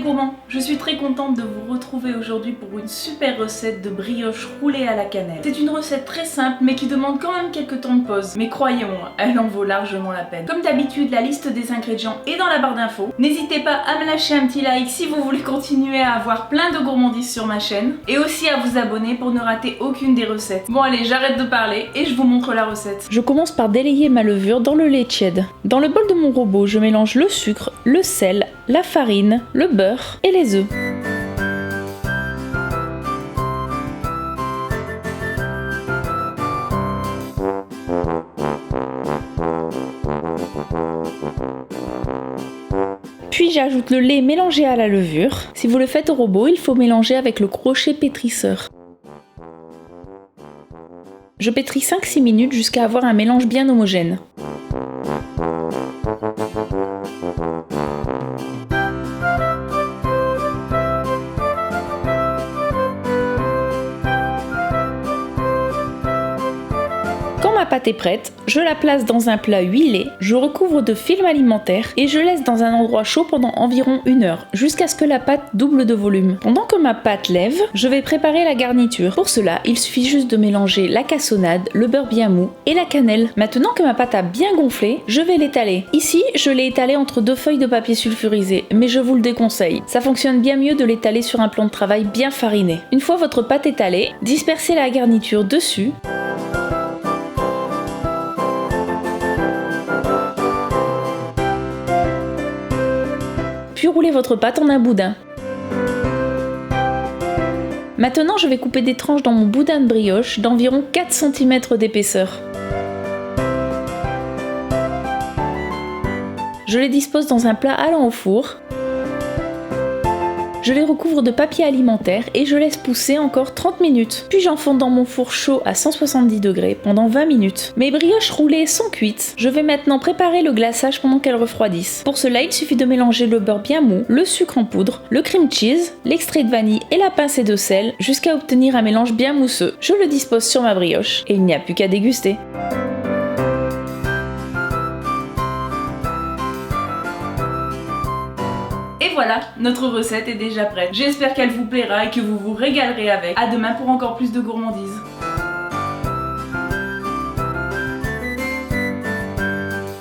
gourmands, je suis très contente de vous retrouver aujourd'hui pour une super recette de brioche roulée à la cannelle. C'est une recette très simple mais qui demande quand même quelques temps de pause. Mais croyez-moi, elle en vaut largement la peine. Comme d'habitude, la liste des ingrédients est dans la barre d'infos. N'hésitez pas à me lâcher un petit like si vous voulez continuer à avoir plein de gourmandises sur ma chaîne. Et aussi à vous abonner pour ne rater aucune des recettes. Bon allez, j'arrête de parler et je vous montre la recette. Je commence par délayer ma levure dans le lait tiède. Dans le bol de mon robot, je mélange le sucre, le sel, la farine, le beurre et les œufs. Puis j'ajoute le lait mélangé à la levure. Si vous le faites au robot, il faut mélanger avec le crochet pétrisseur. Je pétris 5-6 minutes jusqu'à avoir un mélange bien homogène. Quand ma pâte est prête, je la place dans un plat huilé, je recouvre de film alimentaire et je laisse dans un endroit chaud pendant environ 1 heure, jusqu'à ce que la pâte double de volume. Pendant que ma pâte lève, je vais préparer la garniture. Pour cela, il suffit juste de mélanger la cassonade, le beurre bien mou et la cannelle. Maintenant que ma pâte a bien gonflé, je vais l'étaler. Ici, je l'ai étalée entre 2 feuilles de papier sulfurisé, mais je vous le déconseille. Ça fonctionne bien mieux de l'étaler sur un plan de travail bien fariné. Une fois votre pâte étalée, dispersez la garniture dessus. Puis roulez votre pâte en un boudin. Maintenant, je vais couper des tranches dans mon boudin de brioche d'environ 4 cm d'épaisseur. Je les dispose dans un plat allant au four. Je les recouvre de papier alimentaire et je laisse pousser encore 30 minutes. Puis j'enfonce dans mon four chaud à 170 degrés pendant 20 minutes. Mes brioches roulées sont cuites. Je vais maintenant préparer le glaçage pendant qu'elles refroidissent. Pour cela, il suffit de mélanger le beurre bien mou, le sucre en poudre, le cream cheese, l'extrait de vanille et la pincée de sel jusqu'à obtenir un mélange bien mousseux. Je le dispose sur ma brioche et il n'y a plus qu'à déguster. Et voilà, notre recette est déjà prête. J'espère qu'elle vous plaira et que vous vous régalerez avec. À demain pour encore plus de gourmandises.